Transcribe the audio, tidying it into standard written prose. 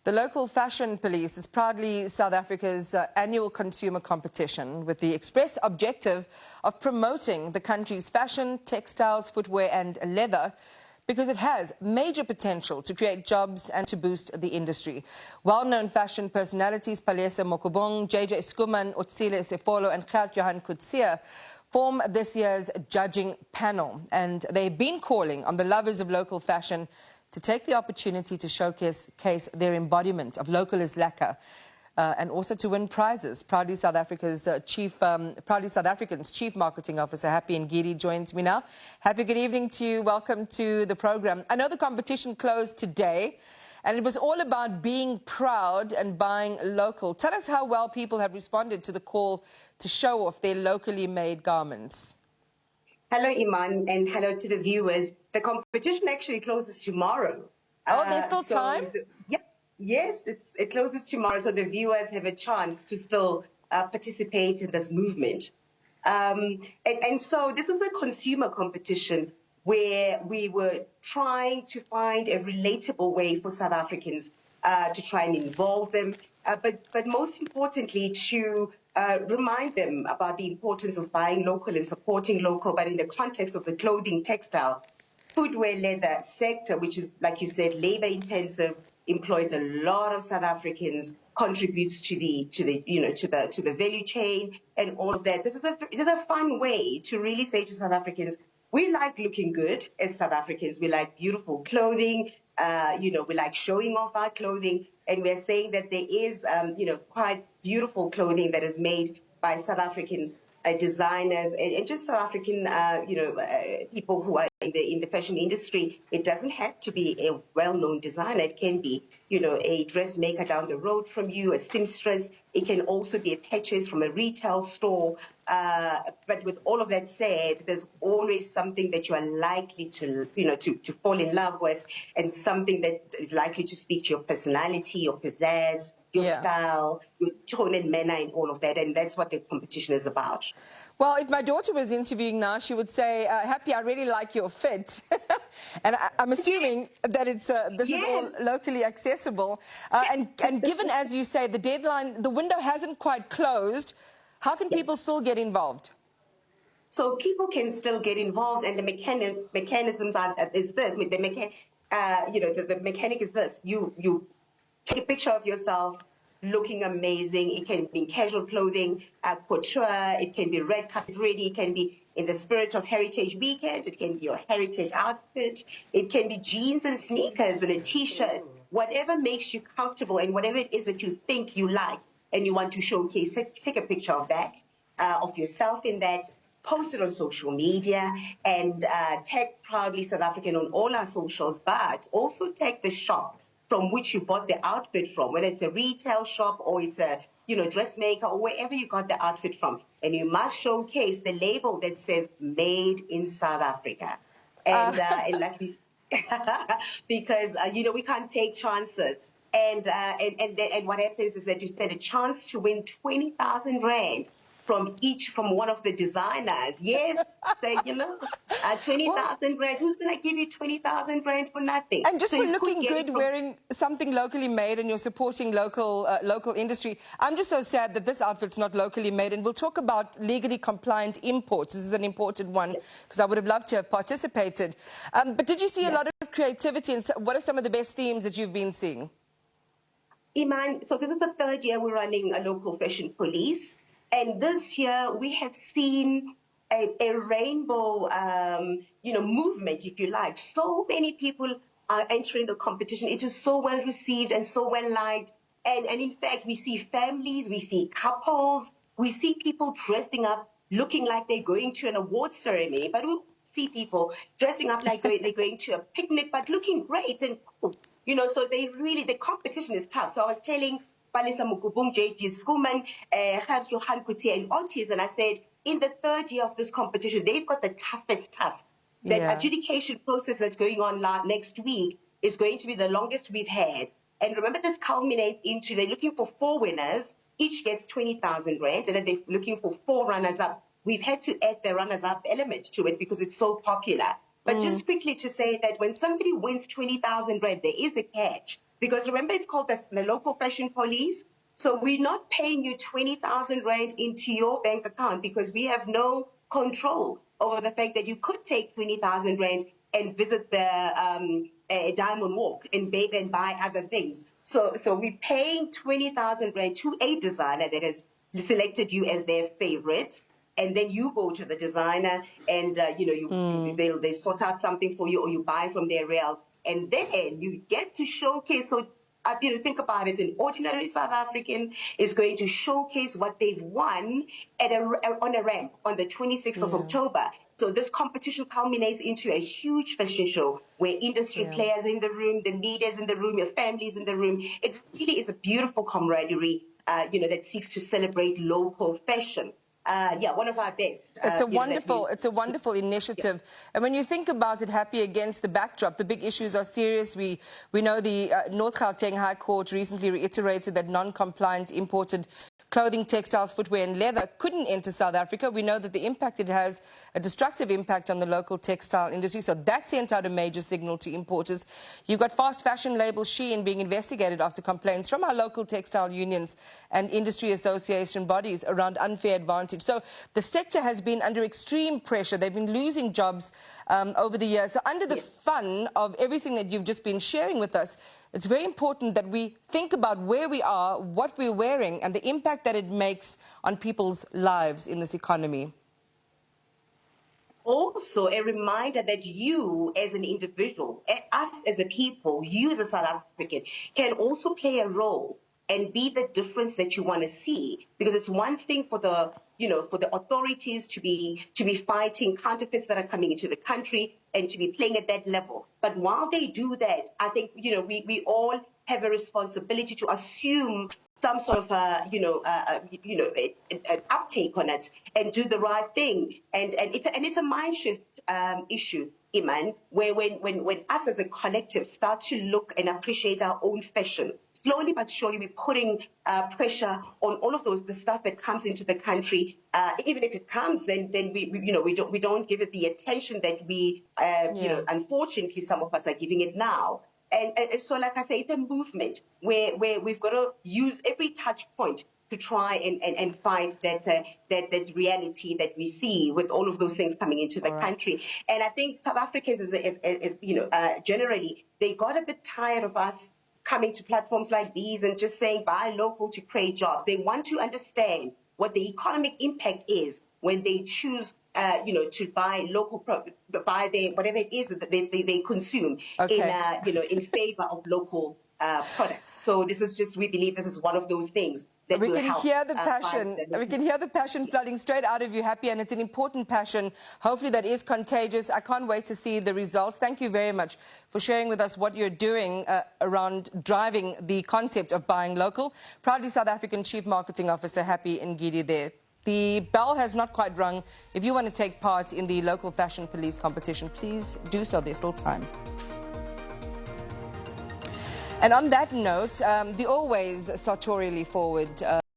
The local fashion police is proudly South Africa's annual consumer competition with the express objective of promoting the country's fashion, textiles, footwear and leather because it has major potential to create jobs and to boost the industry. Well-known fashion personalities Palesa Mokobong, JJ Skuman, Otsile Sefolo and Johan Kutsia form this year's judging panel, and they've been calling on the lovers of local fashion to take the opportunity to showcase their embodiment of local is lacquer, and also to win prizes. Proudly South Africa's Proudly South African's Chief Marketing Officer, Happy Ngidi, joins me now. Happy, good evening to you. Welcome to the program. I know the competition closed today, and it was all about being proud and buying local. Tell us how well people have responded to the call to show off their locally made garments. Hello, Iman, and hello to the viewers. The competition actually closes tomorrow. Oh, there's still time? Yes, it closes tomorrow, so the viewers have a chance to still participate in this movement. And so this is a consumer competition where we were trying to find a relatable way for South Africans to try and involve them, but most importantly to remind them about the importance of buying local and supporting local, but in the context of the clothing, textile, footwear, leather sector, which is, like you said, labor intensive, employs a lot of South Africans, contributes to the value chain and all of that. This is a fun way to really say to South Africans, we like looking good as South Africans. We like beautiful clothing. We like showing off our clothing. And we're saying that there is, quite beautiful clothing that is made by South African designers and just South African, people who are in the fashion industry. It doesn't have to be a well-known designer. It can be, a dressmaker down the road from you, a seamstress. It can also be a purchase from a retail store. But with all of that said, there's always something that you are likely to fall in love with, and something that is likely to speak to your personality, your pizzazz, your style, your tone and manner and all of that. And that's what the competition is about. Well, if my daughter was interviewing now, she would say, Happy, I really like your fit. And I'm assuming that this is all locally accessible. And given, as you say, the deadline, the window hasn't quite closed, how can people still get involved? So people can still get involved, and the mechanisms is this. The mechanic is this. You take a picture of yourself looking amazing. It can be in casual clothing, couture. It can be red carpet ready. It can be in the spirit of Heritage Weekend. It can be your heritage outfit. It can be jeans and sneakers and a T-shirt. Whatever makes you comfortable and whatever it is that you think you like and you want to showcase, take a picture of that, of yourself in that, post it on social media, and tag Proudly South African on all our socials, but also tag the shop from which you bought the outfit from, whether it's a retail shop or it's a dressmaker or wherever you got the outfit from. And you must showcase the label that says made in South Africa. And like we because we can't take chances. And what happens is that you stand a chance to win 20,000 rand from one of the designers. Yes, 20,000 rand. Who's going to give you 20,000 rand for nothing? And just for looking good, wearing something locally made, and you're supporting local industry. I'm just so sad that this outfit's not locally made. And we'll talk about legally compliant imports. This is an important one because I would have loved to have participated. But did you see a lot of creativity, and what are some of the best themes that you've been seeing? Iman, so this is the third year we're running a local fashion police. And this year we have seen a rainbow, movement, if you like. So many people are entering the competition. It is so well received and so well liked. And in fact, we see families, we see couples, we see people dressing up, looking like they're going to an award ceremony. But we see people dressing up like they're going to a picnic, but looking great and cool. So the competition is tough. So I was telling Palesa Mokobong, JJ Skuman, Johan Kutsia and Otis, and I said, in the third year of this competition, they've got the toughest task. That adjudication process that's going on next week is going to be the longest we've had. And remember, this culminates into, they're looking for 4 winners, each gets 20,000 rand, and then they're looking for 4 runners-up. We've had to add the runners-up element to it because it's so popular. But just quickly to say that when somebody wins 20,000 rand, there is a catch. Because remember, it's called the local fashion police. So we're not paying you 20,000 Rand into your bank account because we have no control over the fact that you could take 20,000 Rand and visit the Diamond Walk and bathe and buy other things. So we're paying 20,000 Rand to a designer that has selected you as their favorite. And then you go to the designer and, they sort out something for you or you buy from their rails. And then you get to showcase. So, think about it. An ordinary South African is going to showcase what they've won on a ramp on the 26th of October. So this competition culminates into a huge fashion show where industry players in the room, the media's in the room, your family's in the room. It really is a beautiful camaraderie, that seeks to celebrate local fashion. One of our best. It's a wonderful initiative. Yeah. And when you think about it, Happy, against the backdrop, the big issues are serious. We know the North Gauteng High Court recently reiterated that non-compliant imported clothing, textiles, footwear and leather couldn't enter South Africa. We know that the impact it has, a destructive impact on the local textile industry. So that sent out a major signal to importers. You've got fast fashion label Shein being investigated after complaints from our local textile unions and industry association bodies around unfair advantage. So the sector has been under extreme pressure. They've been losing jobs over the years. So under the fun of everything that you've just been sharing with us, it's very important that we think about where we are, what we're wearing, and the impact that it makes on people's lives in this economy. Also, a reminder that you as an individual, us as a people, you as a South African, can also play a role and be the difference that you want to see. Because it's one thing for the authorities to be fighting counterfeits that are coming into the country and to be playing at that level. But while they do that, I think, we all have a responsibility to assume some sort of, an uptake on it and do the right thing. And it's a mind shift issue, Iman, where when us as a collective start to look and appreciate our own fashion, slowly but surely we're putting pressure on all of the stuff that comes into the country. Even if it comes, then we don't give it the attention that we unfortunately some of us are giving it now. And so, like I say, it's a movement where we've got to use every touch point to try and fight that reality that we see with all of those things coming into the country. And I think South Africans, generally, they got a bit tired of us coming to platforms like these and just saying buy local to create jobs. They want to understand what the economic impact is when they choose, to buy local, buy whatever it is that they consume in favor of local products. So this is just, we believe this is one of those things that we will can help. Hear the passion. We can hear the passion flooding straight out of you, Happy, and it's an important passion. Hopefully that is contagious. I can't wait to see the results. Thank you very much for sharing with us what you're doing around driving the concept of buying local. Proudly South African Chief Marketing Officer Happy Ngidi there. The bell has not quite rung. If you want to take part in the local fashion police competition, please do so. There's still time. And on that note, the always sartorially forward